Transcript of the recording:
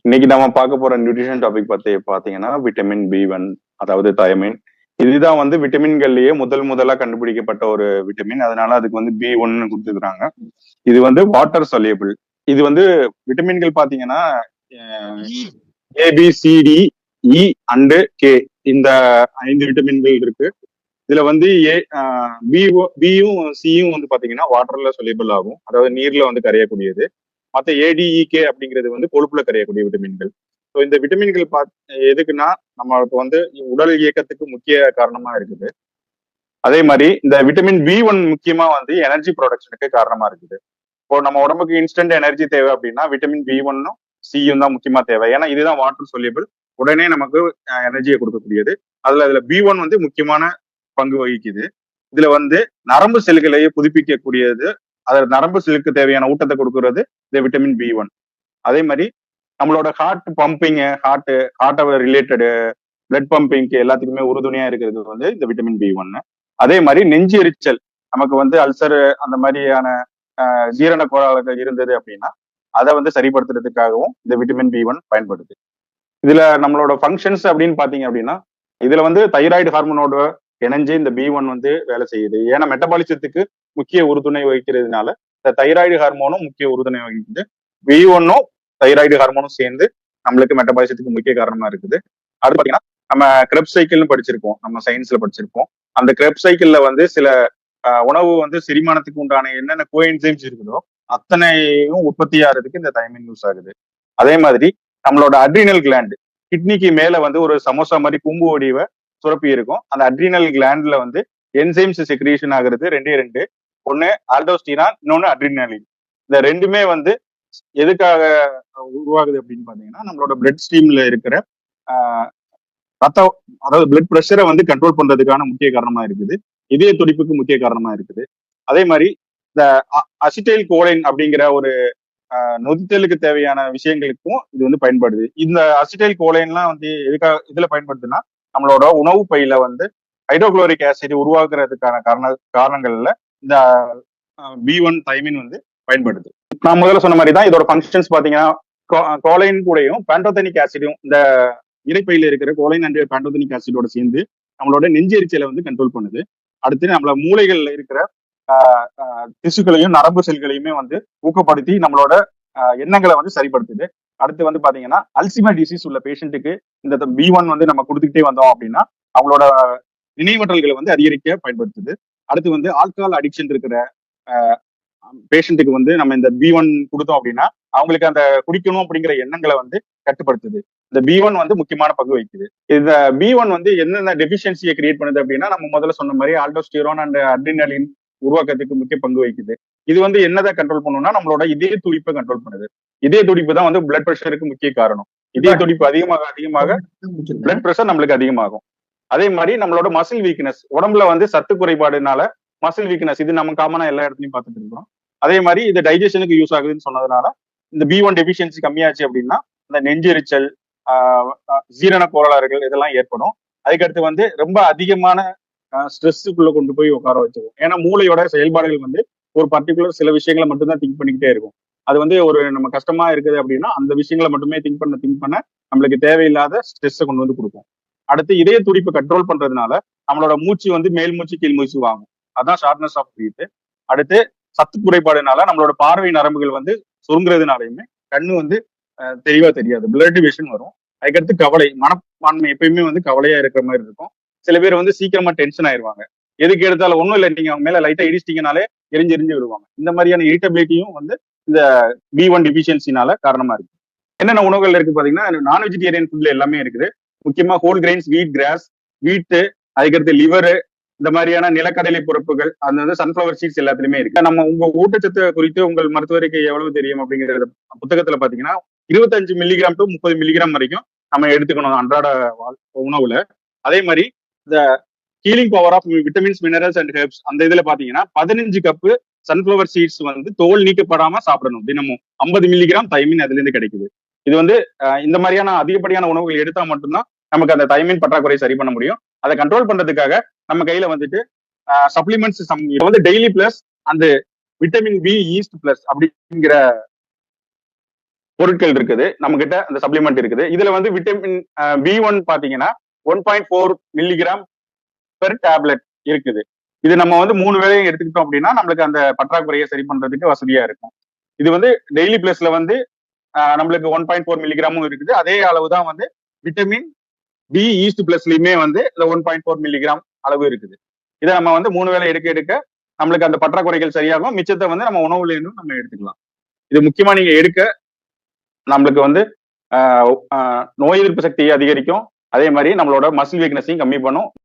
இன்னைக்கு நம்ம பார்க்க போற நியூட்ரிஷன் டாபிக் பத்தி பாத்தீங்கன்னா விட்டமின் பி 1, அதாவது தயமின். இதுதான் வந்து விட்டமின்கள்லயே முதலா கண்டுபிடிக்கப்பட்ட ஒரு விட்டமின். அதனால அதுக்கு வந்து பி 1 கொடுத்துருக்காங்க. இது வந்து வாட்டர் சொலியபிள். இது வந்து விட்டமின்கள் பாத்தீங்கன்னா ஏபிசிடி இ அண்ட் கே, இந்த 5 விட்டமின்கள் இருக்கு. இதுல வந்து பியும் சியும் வந்து பாத்தீங்கன்னா வாட்டர்ல சொலியபிள் ஆகும், அதாவது நீர்ல வந்து கரையக்கூடியது. மற்ற ஏடிஇகே அப்படிங்கிறது வந்து கொழுப்புல கரையக்கூடிய விட்டமின்கள். ஸோ இந்த விட்டமின்கள் எதுக்குன்னா நம்மளுக்கு வந்து உடல் இயக்கத்துக்கு முக்கிய காரணமா இருக்குது. அதே மாதிரி இந்த விட்டமின் பி 1 முக்கியமா வந்து எனர்ஜி ப்ரொடக்ஷனுக்கு காரணமா இருக்குது. இப்போ நம்ம உடம்புக்கு இன்ஸ்டன்ட் எனர்ஜி தேவை அப்படின்னா விட்டமின் பி 1ம் சியும் தான் முக்கியமா தேவை. ஏன்னா இதுதான் வாட்டர் சொல்யூபிள், உடனே நமக்கு எனர்ஜியை கொடுக்கக்கூடியது. அதுல பி 1 வந்து முக்கியமான பங்கு வகிக்குது. இதுல வந்து நரம்பு செல்களை புதுப்பிக்கக்கூடியது, அதில் நரம்பு செல்லுக்கு தேவையான ஊட்டத்தை கொடுக்கறது இந்த விட்டமின் பி 1. அதே மாதிரி நம்மளோட heart pumping, heart related blood பம்பிங்க்கு எல்லாத்துக்குமே உறுதுணையா இருக்கிறது வந்து இந்த விட்டமின் பி 1. அதே மாதிரி நெஞ்சு எரிச்சல், நமக்கு வந்து அல்சர் அந்த மாதிரியான ஜீரண கோளாறுகள் இருந்தது அப்படின்னா அதை வந்து சரிப்படுத்துறதுக்காகவும் இந்த விட்டமின் பி 1 பயன்படுது. இதுல நம்மளோட ஃபங்க்ஷன்ஸ் அப்படின்னு பாத்தீங்க அப்படின்னா இதுல வந்து தைராய்டு ஹார்மோனோட இணைஞ்சு இந்த பி 1 வந்து வேலை செய்யுது. ஏன்னா மெட்டபாலிசத்துக்கு முக்கிய உறுதுணை வகிக்கிறதுனால இந்த தைராய்டு ஹார்மோனும் முக்கிய உறுதுணை வகிக்குது. பி 1ம் தைராய்டு ஹார்மோனும் சேர்ந்து நம்மளுக்கு மெட்டபாலிசத்துக்கு முக்கிய காரணமா இருக்குது. அது பாத்தீங்கன்னா நம்ம கிரெப் சைக்கிள்னு படிச்சிருப்போம், நம்ம சயின்ஸ்ல படிச்சிருப்போம். அந்த கிரெப் சைக்கிள்ல வந்து சில உணவு வந்து செரிமானத்துக்கு உண்டான என்னென்ன கோஎன்சைம்ஸ் இருக்குதோ அத்தனையும் உற்பத்தி ஆகிறதுக்கு இந்த தைமின் யூஸ் ஆகுது. அதே மாதிரி நம்மளோட அட்ரினல் கிளாண்ட், கிட்னிக்கு மேல வந்து ஒரு சமோசா மாதிரி கும்பு வடிவ சுரப்பி இருக்கும். அந்த அட்ரினல் கிளாண்ட்ல வந்து என்சைம்ஸ் செக்ரீஷன் ஆகுறது ரெண்டு. ஒன்னு ஆல்டோஸ்டிரான், இன்னொன்னு அட்ரினலின். இந்த ரெண்டுமே வந்து எதுக்காக உருவாகுது அப்படின்னு பாத்தீங்கன்னா நம்மளோட பிளட் ஸ்ட்ரீம்ல இருக்கிற ரத்தம், அதாவது பிளட் ப்ரெஷரை வந்து கண்ட்ரோல் பண்றதுக்கான முக்கிய காரணமா இருக்குது. இதய துடிப்புக்கு முக்கிய காரணமா இருக்குது. அதே மாதிரி இந்த அசிட்டைல் கோலைன் அப்படிங்கிற ஒரு நொதித்தலுக்கு தேவையான விஷயங்களுக்கும் இது வந்து பயன்படுது. இந்த அசிட்டைல் கோலைன்லாம் வந்து எதுக்காக இதுல பயன்படுதுன்னா நம்மளோட உணவு பையில வந்து ஹைட்ரோகுளோரிக் ஆசிட் உருவாக்குறதுக்கான காரணங்கள்ல இந்த பி 1 தைமின் வந்து பயன்படுது. நான் முதல்ல சொன்ன மாதிரி தான் இதோட ஃபங்க்ஷன்ஸ் பாத்தீங்கன்னா கோலைன் கூடயும் பேண்டோதெனிக் ஆசிடும், இந்த இறைப்பையில இருக்கிற கோலைன் அண்ட் பேண்டோதெனிக் ஆசிடோட சேர்ந்து நம்மளோட நெஞ்செரிச்சலை வந்து கண்ட்ரோல் பண்ணுது. அடுத்து நம்மள மூளைகள்ல இருக்கிற திசுக்களையும் நரம்பு செல்களையுமே வந்து ஊக்கப்படுத்தி நம்மளோட எண்ணங்களை வந்து சரிப்படுத்துது. அடுத்து வந்து பாத்தீங்கன்னா அல்சிமர் டிசீஸ் உள்ள பேஷண்ட்டுக்கு இந்த பி 1 வந்து நம்ம கொடுத்துக்கிட்டே வந்தோம் அப்படின்னா அவங்களோட நினைவற்றல்களை வந்து அதிகரிக்க பயன்படுத்துது. அடுத்து வந்து ஆல்கஹால் அடிக்ஷன் இருக்கிற பேஷண்ட்டுக்கு வந்து நம்ம இந்த பி 1 கொடுத்தோம் அப்படின்னா அவங்களுக்கு அந்த குடிக்கணும் அப்படிங்கிற எண்ணங்களை வந்து கட்டுப்படுத்துது. இந்த பி 1 வந்து முக்கியமான பங்கு வகிக்குது. இந்த பி 1 வந்து என்னென்ன டெபிஷியன்சியை கிரியேட் பண்ணுது அப்படின்னா நம்ம முதல்ல சொன்ன மாதிரி ஆல்டோஸ்டிரோன் அண்ட் அட்ரினலின் உருவாக்கத்துக்கு முக்கிய பங்கு வகிக்குது. இது வந்து என்னதை கண்ட்ரோல் பண்ணணும்னா நம்மளோட இதய துடிப்பை கண்ட்ரோல் பண்ணுது. இதய துடிப்பு தான் வந்து பிளட் ப்ரெஷருக்கு முக்கிய காரணம். இதய துடிப்பு அதிகமாக பிளட் ப்ரெஷர் நம்மளுக்கு அதிகமாகும். அதே மாதிரி நம்மளோட மசில் வீக்னஸ், உடம்புல வந்து சத்து குறைபாடுனால மசில் வீக்னஸ், இது நம்ம காமனா எல்லா இடத்துலயும் பார்த்துட்டு இருக்கோம். அதே மாதிரி இது டைஜஷனுக்கு யூஸ் ஆகுதுன்னு சொன்னதுனால இந்த பி 1 டெபிஷியன்சி கம்மியாச்சு அப்படின்னா இந்த நெஞ்செரிச்சல், ஜீரண கோளாறுகள் இதெல்லாம் ஏற்படும். அதுக்கடுத்து வந்து ரொம்ப அதிகமான ஸ்ட்ரெஸ்ஸுக்குள்ள கொண்டு போய் உட்கார வச்சிருக்கும். ஏன்னா மூளையோட செயல்பாடுகள் வந்து ஒரு பர்டிகுலர் சில விஷயங்களை மட்டும்தான் திங்க் பண்ணிக்கிட்டே இருக்கும். அது வந்து ஒரு நம்ம கஷ்டமா இருக்குது அப்படின்னா அந்த விஷயங்களை மட்டுமே திங்க் பண்ண நம்மளுக்கு தேவையில்லாத ஸ்ட்ரெஸ்ஸை கொண்டு வந்து கொடுக்கும். அடுத்து இதய துடிப்பை கண்ட்ரோல் பண்றதுனால நம்மளோட மூச்சு வந்து மேல் மூச்சு கீழ் மூச்சு வாங்கும், அதான் ஷார்ட்னஸ் ஆஃப் பிரீத். அடுத்து சத்து குறைபாடுனால நம்மளோட பார்வை நரம்புகள் வந்து சுருங்குறதுனாலையுமே கண்ணு வந்து தெளிவா தெரியாது, பிளட் விஷன் வரும். அதுக்கடுத்து கவலை, மனப்பான்மை எப்பயுமே வந்து கவலையா இருக்கிற மாதிரி இருக்கும். சில பேர் வந்து சீக்கிரமா டென்ஷன் ஆயிருவாங்க, எதுக்கு எடுத்தாலும் ஒன்றும் இல்லை நீங்க அவங்க மேல லைட்டா இடிச்சிட்டீங்கனாலே எரிஞ்சு விடுவாங்க. இந்த மாதிரியான இரிட்டபிலிட்டியும் வந்து இந்த பி 1 டிஃபிஷியன்சினால காரணமா இருக்கு. என்னென்ன உணவுகள் இருக்கு பாத்தீங்கன்னா நான் வெஜிடேரியன் ஃபுட்ல எல்லாமே இருக்குது. முக்கியமா ஹோல் கிரெயின்ஸ், வீட்டு, அதுக்கடுத்து லிவர், இந்த மாதிரியான நிலக்கடலை பொறுப்புகள், அந்த வந்து சன்ஃபிளவர் சீட்ஸ் எல்லாத்துலயுமே இருக்கு. நம்ம உங்க ஊட்டச்சத்து குறித்து உங்கள் மருத்துவருக்கு எவ்வளவு தெரியும் அப்படிங்கிற புத்தகத்துல பாத்தீங்கன்னா 25 மில்லிகிராம் டு 30 மில்லிகிராம் வரைக்கும் நம்ம எடுத்துக்கணும் அன்றாட உணவுல. அதே மாதிரி இந்த healing power of vitamins, minerals and herbs, அந்த இதுல பாத்தீங்கன்னா 15 கப்பு சன்ஃபிளவர் சீட்ஸ் வந்து தோல் நீக்கப்படாம சாப்பிடணும். தினமும் 50 மில்லிகிராம் தைமின் அதுல இருந்து கிடைக்குது. இது வந்து இந்த மாதிரியான அதிகப்படியான உணவுகள் எடுத்தா மட்டும்தான் நமக்கு அந்த தைமின் பற்றாக்குறை சரி பண்ண முடியும். அதை கண்ட்ரோல் பண்றதுக்காக நம்ம கையில வந்துட்டு சப்ளிமெண்ட்ஸ் வந்து டெய்லி பிளஸ் அந்த விட்டமின் பி ஈஸ்ட் பிளஸ் அப்படிங்கிற பொருட்கள் இருக்குது, நம்ம கிட்ட அந்த சப்ளிமெண்ட் இருக்குது. இதுல வந்து விட்டமின் B1 பாத்தீங்கன்னா 1.4 மில்லிகிராம் பெர் டேப்லெட் இருக்குது. இது நம்ம வந்து 3 வேளையும் எடுத்துக்கிட்டோம் அப்படின்னா நம்மளுக்கு அந்த பற்றாக்குறையை சரி பண்றதுக்கு வசதியா இருக்கும். இது வந்து டெய்லி பிளஸ்ல வந்து நம்மளுக்கு 1.4 மில்லிகிராமும் இருக்குது. அதே அளவு தான் வந்து விட்டமின் பி ஈஸ்ட் பிளஸ்லயுமே வந்து இந்த 1.4 மில்லிகிராம் அளவு இருக்குது. இதை நம்ம வந்து 3 வேளை எடுக்க எடுக்க நம்மளுக்கு அந்த பற்றாக்குறைகள் சரியாகும். மிச்சத்தை வந்து நம்ம உணவுல இருந்தும் நம்ம எடுத்துக்கலாம். இது முக்கியமா நீங்க எடுக்க நம்மளுக்கு வந்து நோய் எதிர்ப்பு சக்தியை அதிகரிக்கும். அதே மாதிரி நம்மளோட மசில் வீக்னஸையும் கம்மி பண்ணும்.